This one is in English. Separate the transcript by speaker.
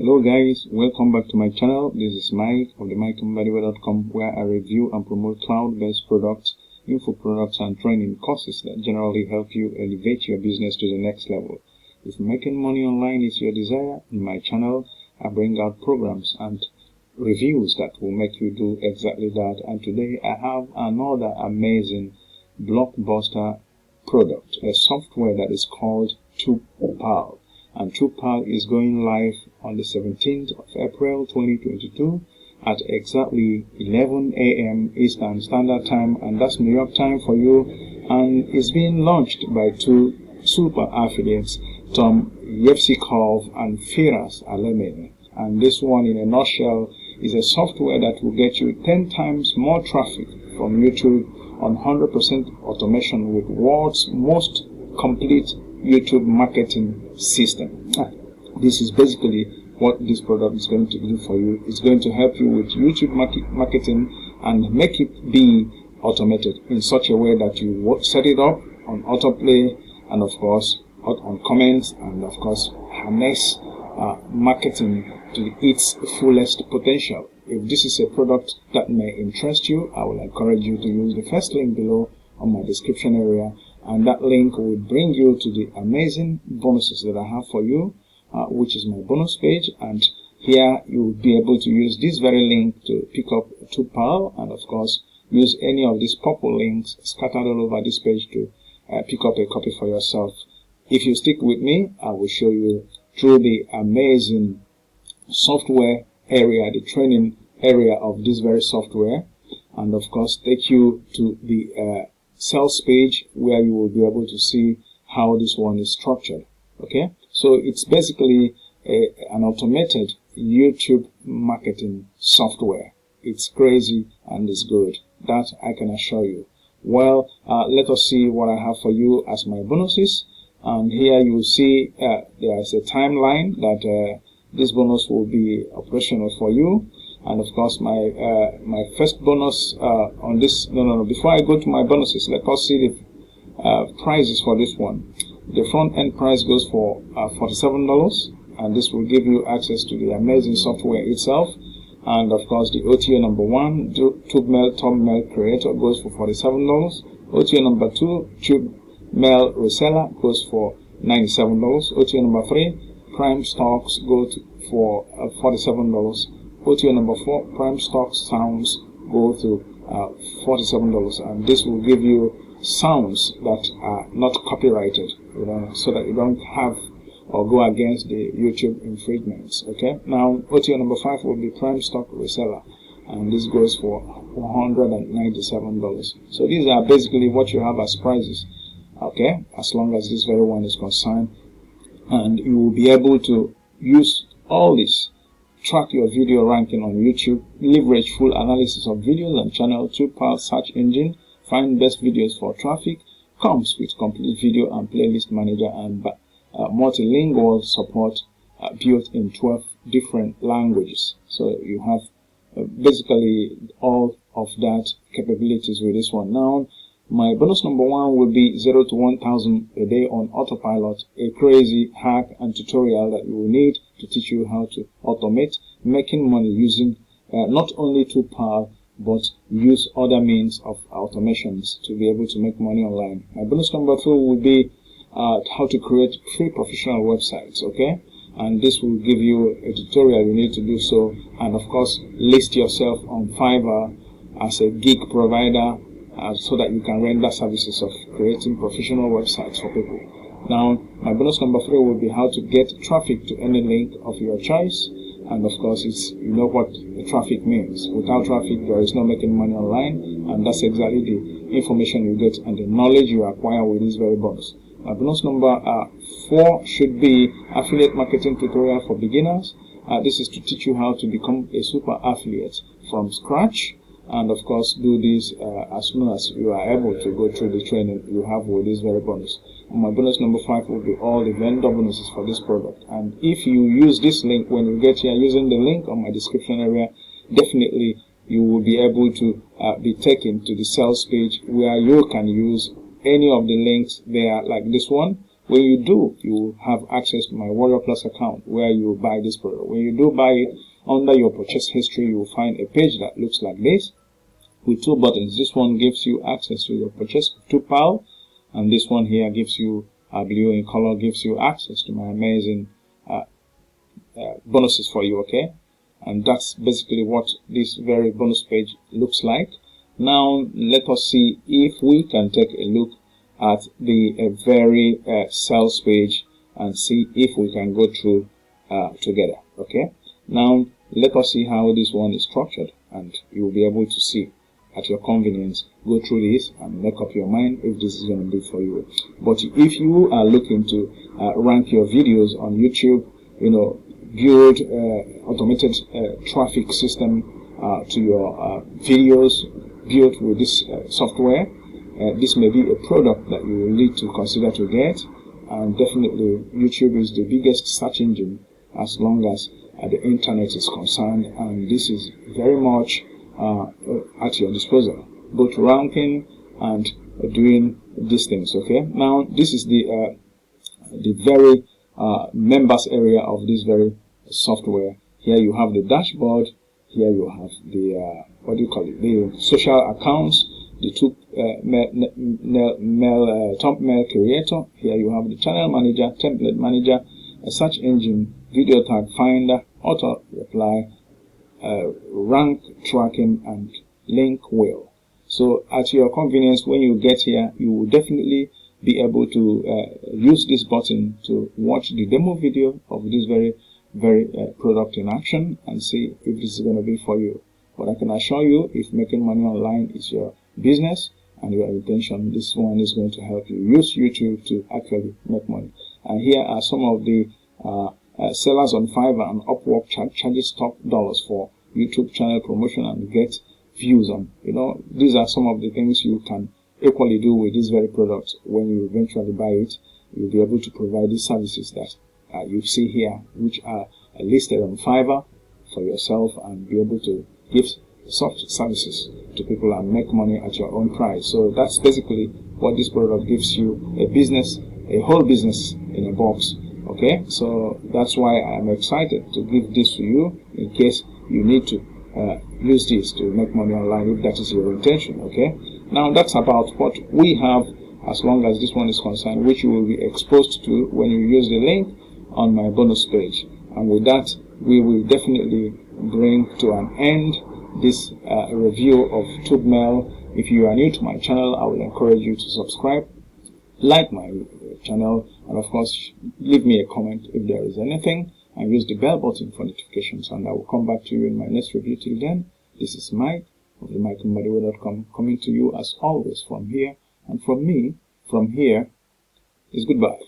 Speaker 1: Hello guys, welcome back to my channel. This is Mike of the Mbadiwe.com, where I review and promote cloud-based products, info products and training courses that generally help you elevate your business to the next level. If making money online is your desire, in my channel I bring out programs and reviews that will make you do exactly that. And today I have another amazing blockbuster product, a software that is called TubePal. And TubePal is going live on the 17th of April 2022 at exactly 11 a.m. Eastern Standard Time, and that's New York time for you. And it's being launched by two super affiliates, Tom Yevsikov and Firas Alemin. And this one, in a nutshell, is a software that will get you 10 times more traffic from YouTube on 100% automation with world's most complete YouTube marketing system. This is basically what this product is going to do for you. It's going to help you with YouTube marketing and make it be automated in such a way that you set it up on autoplay and of course on comments, and of course harness marketing to its fullest potential. If this is a product that may interest you, I will encourage you to use the first link below on my description area, and that link will bring you to the amazing bonuses that I have for you, which is my bonus page. And here you will be able to use this very link to pick up TubePal, and of course use any of these purple links scattered all over this page to pick up a copy for yourself. If you stick with me, I will show you through the amazing software area, the training area of this very software, and of course take you to the sales page where you will be able to see how this one is structured. Okay, so it's basically an automated YouTube marketing software. It's crazy and it's good, that I can assure you. Well, let us see what I have for you as my bonuses. And here you will see there is a timeline that this bonus will be operational for you. And of course, my first bonus on this. No. Before I go to my bonuses, let us see the prices for this one. The front end price goes for $47, and this will give you access to the amazing software itself. And of course, the OTA number 1, TubeMail thumbnail creator, goes for $47. OTA number 2, TubeMail reseller, goes for $97. OTA number 3, Prime Stocks, goes for $47. OTA number 4, Prime Stock Sounds, go to $47, and this will give you sounds that are not copyrighted, so that you don't have or go against the YouTube infringements. Okay, now OTA number 5 will be Prime Stock Reseller, and this goes for $197. So these are basically what you have as prices. Okay, as long as this very one is concerned, and you will be able to use all this. Track your video ranking on YouTube, leverage full analysis of videos and channel, TubePal search engine, find best videos for traffic, comes with complete video and playlist manager and multilingual support built in 12 different languages. So you have basically all of that capabilities with this one. Now, my bonus number 1 will be 0 to 1,000 a day on autopilot, a crazy hack and tutorial that you will need to teach you how to automate making money using not only TubePal but use other means of automations to be able to make money online. My bonus number 2 will be how to create free professional websites. Okay, and this will give you a tutorial you need to do so, and of course list yourself on Fiverr as a gig provider, so that you can render services of creating professional websites for people. Now, my bonus number 3 will be how to get traffic to any link of your choice. And of course, you know what traffic means. Without traffic, there is no making money online, and that's exactly the information you get and the knowledge you acquire with this very bonus. My bonus number 4 should be affiliate marketing tutorial for beginners. This is to teach you how to become a super affiliate from scratch. And of course, do this as soon as you are able to go through the training you have with this very bonus. And my bonus number 5 will be all the vendor bonuses for this product. And if you use this link when you get here, using the link on my description area, definitely you will be able to be taken to the sales page where you can use any of the links there, like this one, when you do, you will have access to my Warrior Plus account where you buy this product. When you do buy it, under your purchase history, you will find a page that looks like this with two buttons. This one gives you access to your purchase TubePal, and this one here gives you blue in color, gives you access to my amazing bonuses for you. Okay, and that's basically what this very bonus page looks like. Now let us see if we can take a look at the very sales page and see if we can go through together. Okay, now let us see how this one is structured, and you will be able to see at your convenience. Go through this and make up your mind if this is going to be for you. But if you are looking to rank your videos on YouTube, you know, build automated traffic system to your videos built with this software, this may be a product that you will need to consider to get. And definitely YouTube is the biggest search engine as long as the internet is concerned, and this is very much at your disposal, both ranking and doing these things. Okay, now this is the very members area of this very software. Here you have the dashboard, here you have the what do you call it, the social accounts, the thumbnail creator. Here you have the channel manager, template manager, a search engine, video tag finder, auto reply, rank tracking, and link wheel. So at your convenience, when you get here, you will definitely be able to use this button to watch the demo video of this very product in action and see if this is going to be for you. But I can assure you, if making money online is your business and your intention, this one is going to help you use YouTube to actually make money. And here are some of the sellers on Fiverr and Upwork charges top dollars for YouTube channel promotion and get views on. You know, these are some of the things you can equally do with this very product. When you eventually buy it, you'll be able to provide these services that you see here, which are listed on Fiverr for yourself, and be able to give such services to people and make money at your own price. So that's basically what this product gives you: a business, a whole business in a box. Okay, so that's why I'm excited to give this to you in case you need to use this to make money online, if that is your intention. Okay, now that's about what we have as long as this one is concerned, which you will be exposed to when you use the link on my bonus page. And with that, we will definitely bring to an end this review of TubeMail. If you are new to my channel, I will encourage you to subscribe, like my channel, and of course leave me a comment if there is anything, and use the bell button for notifications, and I will come back to you in my next review. Till then, this is Mike of the Mbadiwe.com, coming to you as always from here, and from me, from here is goodbye.